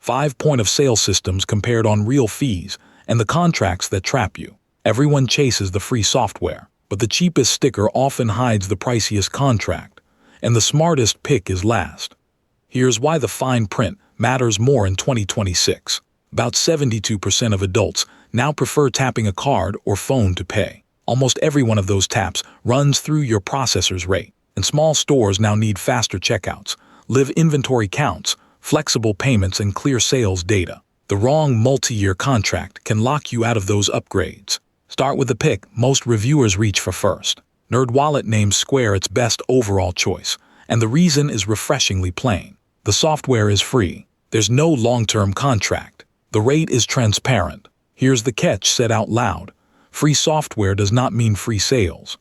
5 point-of-sale systems compared on real fees, and the contracts that trap you. Everyone chases the free software, but the cheapest sticker often hides the priciest contract, and the smartest pick is last. Here's why the fine print matters more in 2026. About 72% of adults now prefer tapping a card or phone to pay. Almost every one of those taps runs through your processor's rate, and small stores now need faster checkouts, live inventory counts, flexible payments, and clear sales data. The wrong multi-year contract can lock you out of those upgrades. Start with the pick most reviewers reach for first. NerdWallet names Square its best overall choice, and the reason is refreshingly plain. The software is free. There's no long-term contract. The rate is transparent. Here's the catch said out loud. Free software does not mean free sales.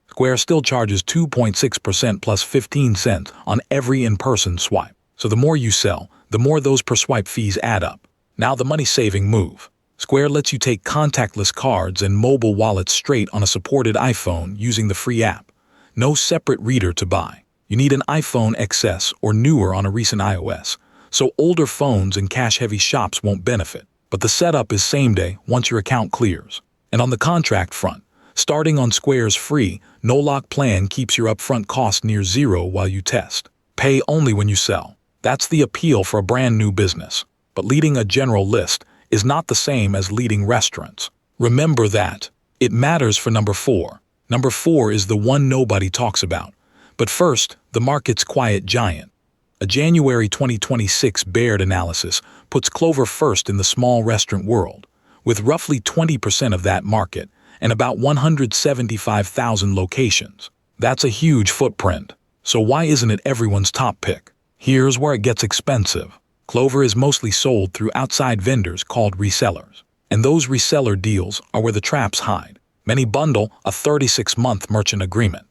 Square still charges 2.6% plus 15 cents on every in-person swipe. So the more you sell, the more those per swipe fees add up. Now the money-saving move. Square lets you take contactless cards and mobile wallets straight on a supported iPhone using the free app. No separate reader to buy. You need an iPhone XS or newer on a recent iOS, so older phones and cash-heavy shops won't benefit. But the setup is same day once your account clears. And on the contract front, starting on Square's free, no-lock plan keeps your upfront cost near zero while you test. Pay only when you sell. That's the appeal for a brand new business. But leading a general list is not the same as leading restaurants. Remember that. It matters for number 4. Number 4 is the one nobody talks about. But first, the market's quiet giant. A January 2026 Baird analysis puts Clover first in the small restaurant world, with roughly 20% of that market and about 175,000 locations. That's a huge footprint. So why isn't it everyone's top pick? Here's where it gets expensive. Clover is mostly sold through outside vendors called resellers. And those reseller deals are where the traps hide. Many bundle a 36-month merchant agreement,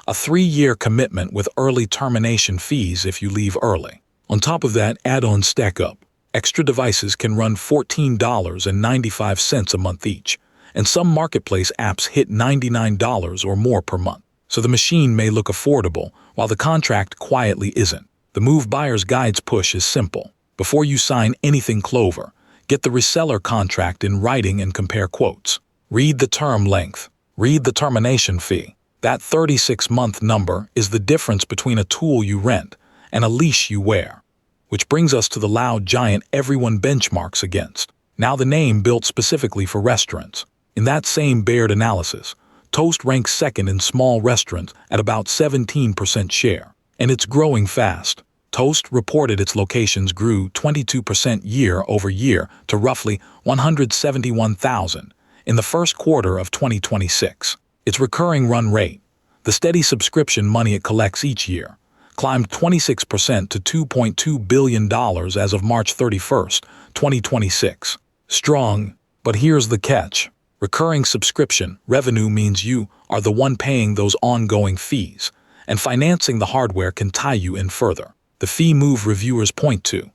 a 3-year commitment with early termination fees if you leave early. On top of that, add-ons stack up. Extra devices can run $14.95 a month each, and some marketplace apps hit $99 or more per month. So the machine may look affordable, while the contract quietly isn't. The Move Buyer's Guide's push is simple. Before you sign anything Clover, get the reseller contract in writing and compare quotes. Read the term length. Read the termination fee. That 36-month number is the difference between a tool you rent and a leash you wear. Which brings us to the loud giant everyone benchmarks against. Now the name built specifically for restaurants. In that same Baird analysis, Toast ranks second in small restaurants at about 17% share. And it's growing fast. Toast reported its locations grew 22% year over year to roughly 171,000 in the first quarter of 2026. Its recurring run rate, the steady subscription money it collects each year, climbed 26% to $2.2 billion as of March 31st, 2026. Strong, but here's the catch. Recurring subscription revenue means you are the one paying those ongoing fees, and financing the hardware can tie you in further. The fee move reviewers point to.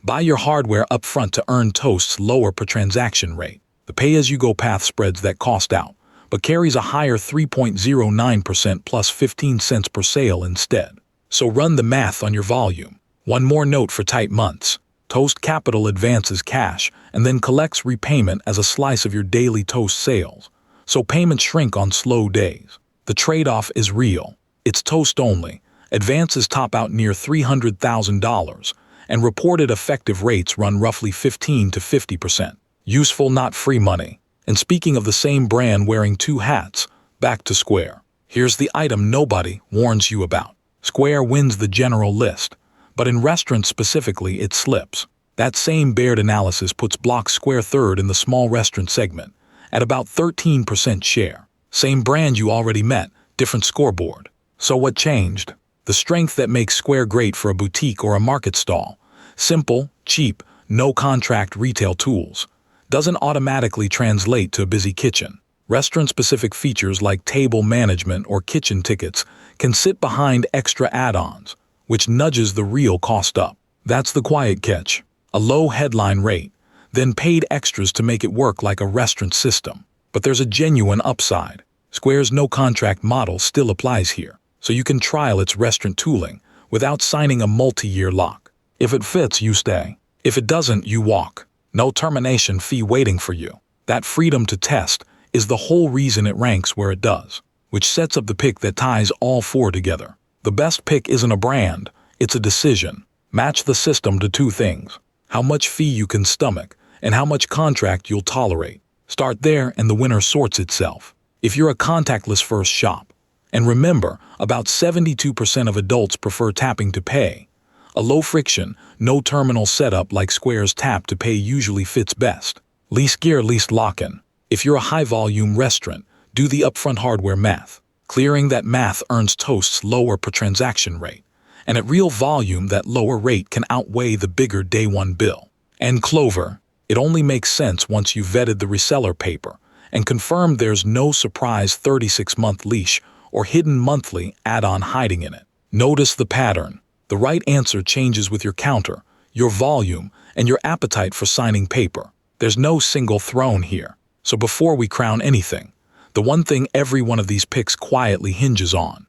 Buy your hardware upfront to earn Toast's lower per transaction rate. The pay-as-you-go path spreads that cost out, but carries a higher 3.09% plus 15 cents per sale instead. So run the math on your volume. One more note for tight months. Toast Capital advances cash and then collects repayment as a slice of your daily Toast sales. So payments shrink on slow days. The trade-off is real. It's Toast only. Advances top out near $300,000, and reported effective rates run roughly 15 to 50%. Useful, not free money. And speaking of the same brand wearing two hats, back to Square. Here's the item nobody warns you about. Square wins the general list, but in restaurants specifically it slips. That same Baird analysis puts Block Square third in the small restaurant segment, at about 13% share. Same brand you already met, different scoreboard. So what changed? The strength that makes Square great for a boutique or a market stall. Simple, cheap, no-contract retail tools. Doesn't automatically translate to a busy kitchen. Restaurant-specific features like table management or kitchen tickets can sit behind extra add-ons, which nudges the real cost up. That's the quiet catch. A low headline rate, then paid extras to make it work like a restaurant system. But there's a genuine upside. Square's no-contract model still applies here, so you can trial its restaurant tooling without signing a multi-year lock. If it fits, you stay. If it doesn't, you walk. No termination fee waiting for you. That freedom to test is the whole reason it ranks where it does, which sets up the pick that ties all four together. The best pick isn't a brand, it's a decision. Match the system to two things: how much fee you can stomach and how much contract you'll tolerate. Start there and the winner sorts itself. If you're a contactless first shop, and remember, about 72% of adults prefer tapping to pay. A low-friction, no-terminal setup like Square's Tap to Pay usually fits best. Least gear, least lock-in. If you're a high-volume restaurant, do the upfront hardware math. Clearing that math earns Toast's lower per transaction rate. And at real volume, that lower rate can outweigh the bigger day-one bill. And Clover, it only makes sense once you've vetted the reseller paper and confirmed there's no surprise 36-month leash or hidden monthly add-on hiding in it. Notice the pattern. The right answer changes with your counter, your volume, and your appetite for signing paper. There's no single throne here. So before we crown anything, the one thing every one of these picks quietly hinges on.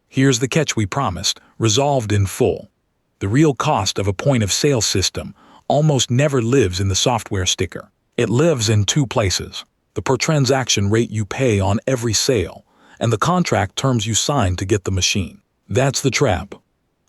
Here's the catch we promised, resolved in full. The real cost of a point-of-sale system almost never lives in the software sticker. It lives in two places: the per-transaction rate you pay on every sale, and the contract terms you sign to get the machine. That's the trap.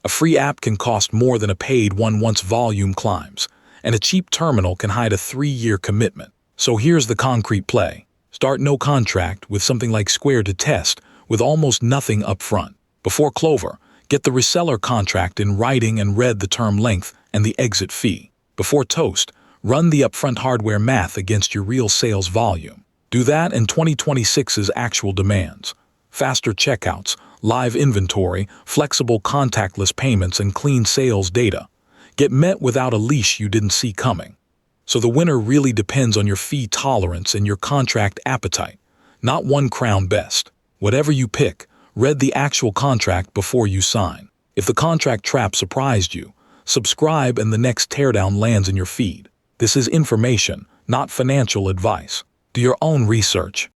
A free app can cost more than a paid one once volume climbs, and a cheap terminal can hide a 3-year commitment. So here's the concrete play. Start no contract with something like Square to test with almost nothing up front. Before Clover, get the reseller contract in writing and read the term length and the exit fee. Before Toast, run the upfront hardware math against your real sales volume. Do that and 2026's actual demands. Faster checkouts, live inventory, flexible contactless payments, and clean sales data. Get met without a leash you didn't see coming. So the winner really depends on your fee tolerance and your contract appetite, not one crown best. Whatever you pick, read the actual contract before you sign. If the contract trap surprised you, subscribe and the next teardown lands in your feed. This is information, not financial advice. Do your own research.